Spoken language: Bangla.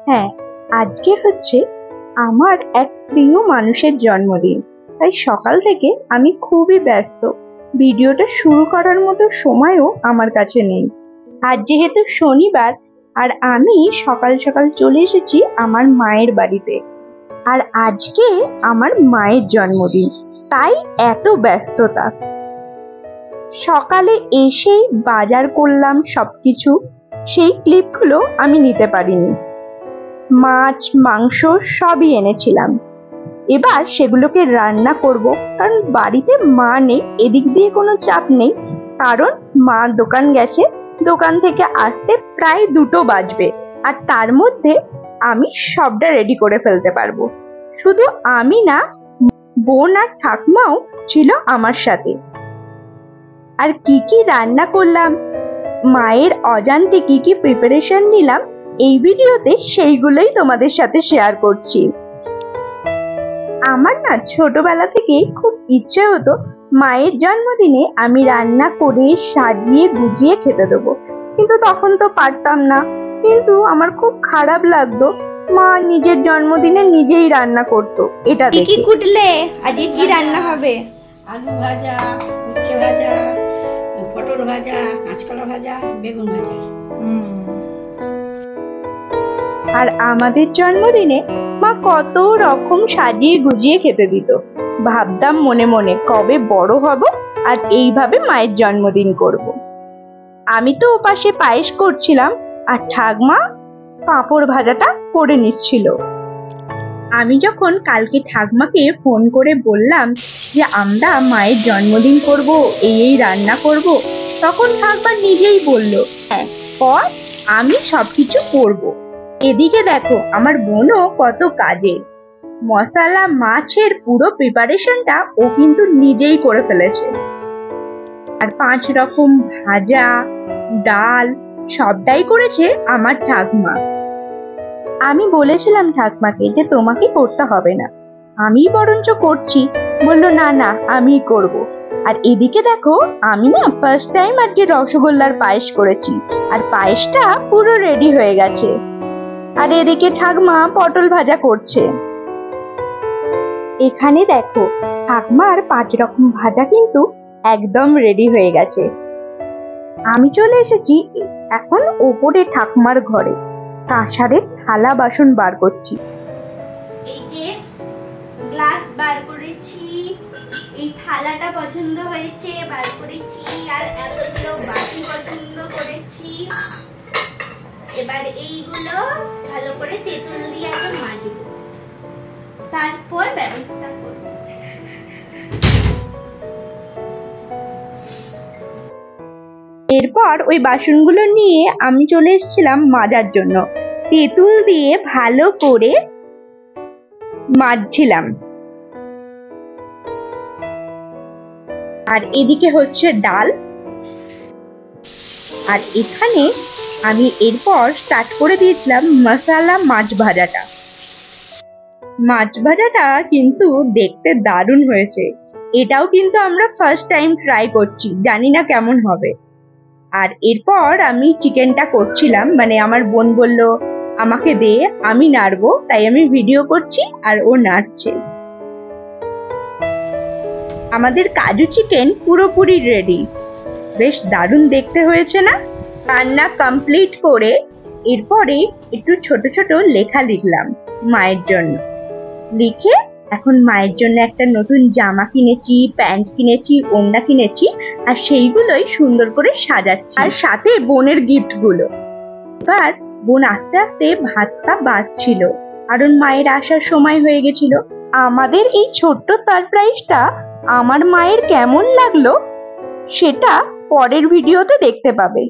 হ্যাঁ, আজকে হচ্ছে আমার এক প্রিয় মানুষের জন্মদিন। তাই সকাল থেকে আমি খুবই ব্যস্ত। ভিডিওটা শুরু করার মতো সময়ও আমার কাছে নেই। আজ যেহেতু শনিবার, আর আমি সকাল সকাল চলে এসেছি আমার মায়ের বাড়িতে। আর আজকে আমার মায়ের জন্মদিন, তাই এত ব্যস্ততা। সকালে এসেই বাজার করলাম সবকিছু, সেই ক্লিপগুলো আমি নিতে পারিনি। মাছ মাংস সবই এনেছিলাম। এবার সেগুলোকে রান্না করব, কারণ বাড়িতে মা নেই, এদিক দিয়ে কোনো চাপ নেই। কারণ মা দোকান গেছে, দোকান থেকে আসতে প্রায় 2টো বাজবে। আর তার মধ্যে আমি সবটা রেডি করে ফেলতে পারবো। শুধু আমি না, বোন আর ঠাকুমাও ছিল আমার সাথে। আর কি কি রান্না করলাম, মায়ের অজান্তে কি কি প্রিপারেশন নিলাম, এই ভিডিওতে সেইগুলোই তোমাদের সাথে শেয়ার করছি। আমার না ছোটবেলা থেকেই খুব ইচ্ছে হতো মায়ের জন্মদিনে আমি রান্না করে সাজিয়ে গুজিয়ে খেতে দেবো, কিন্তু তখন তো পারতাম না। কিন্তু আমার খুব খারাপ লাগতো মা নিজের জন্মদিনে নিজেই রান্না করতো। এটা দেখে কি কুটলে আজকে কি রান্না হবে? আলু ভাজা, উচ্ছে ভাজা, পটল ভাজা, কাঁচকলা ভাজা, বেগুন ভাজা। আর আমাদের জন্মদিনে মা কত রকম সাজিয়ে গুজিয়ে খেতে দিত। ভাবতাম মনে মনে কবে বড় হব আর এইভাবে মায়ের জন্মদিন করব। আমি তো ওপাশে পায়েস করছিলাম, আর ঠাকমা পাঁপড় ভাজাটা করে নিচ্ছিল। আমি যখন কালকে ঠাকমাকে ফোন করে বললাম যে আমরা মায়ের জন্মদিন করব, এই রান্না করব, তখন ঠাকমা নিজেই বলল, হ্যাঁ কর, আমি সবকিছু করব। এদিকে দেখো আমার বোনও কত কাজে। মশলা মাছের পুরো প্রিপারেশনটা ও কিন্তু নিজেই করে ফেলেছে। আর 5 রকম ভাজা, ডাল সবটাই করেছে আমার ঠাকুমা। আমি বলেছিলাম ঠাকুমাকে যে তোমাকে করতে হবে না, আমি বরঞ্চ করছি। বললো না না, আমিই করব। আর এদিকে দেখো আমি না ফার্স্ট টাইম আজকে রসগোল্লার পায়েস করেছি, আর পায়েসটা পুরো রেডি হয়ে গেছে। আর এদিকে ঠাকমা পটল ভাজা করছে। এখানে দেখো ঠাকমার 5 রকম ভাজা কিন্তু একদম রেডি হয়ে গেছে। আমি চলে এসেছি এখন ওপরে ঠাকমার ঘরে, কাঁসারের থালা বাসন বার করছি। এই যে গ্লাস বার করেছি, এই থালাটা পছন্দ হয়েছে বার করেছি, আর এতগুলো বাটি পছন্দ করেছি। এবার এইগুলো ভালো করে তেঁতুল দিয়ে আগে মাজবো, তারপর ব্যবস্থা করব। এরপর ওই বাসনগুলো নিয়ে আমি চলে এসেছিলাম মাজার জন্য। তেঁতুল দিয়ে ভালো করে মাজছিলাম। আর এদিকে হচ্ছে ডাল। আর এখানে আমি এরপর স্টার্ট করে দিয়েছিলাম মশলা মাছ ভাজাটা। মাছ ভাজাটা কিন্তু দেখতে দারুণ হয়েছে। এটাও কিন্তু আমরা ফার্স্ট টাইম ট্রাই করছি, জানি না কেমন হবে। আর এরপর আমি চিকেনটা করছিলাম, মানে আমার বোন বলল আমাকে দে, আমি নাড়বো, তাই আমি ভিডিও করছি আর ও নাড়ছে। আমাদের কাজু চিকেন পুরোপুরি রেডি, বেশ দারুণ দেখতে হয়েছে না? রান্না কমপ্লিট করে এরপরে একটু ছোট ছোট লেখা লিখলাম মায়ের জন্য। লিখে এখন মায়ের জন্য একটা নতুন জামা কিনেছি, প্যান্ট কিনেছি, ওড়না কিনেছি, আর সেইগুলোই সুন্দর করে সাজাচ্ছি, আর সাথে বোনের গিফট গুলো। এবার বোন আস্তে আস্তে ভাতটা বাড়ছিল, কারণ মায়ের আসার সময় হয়ে গেছিল। আমাদের এই ছোট্ট সারপ্রাইজটা আমার মায়ের কেমন লাগলো সেটা পরের ভিডিওতে দেখতে পাবে।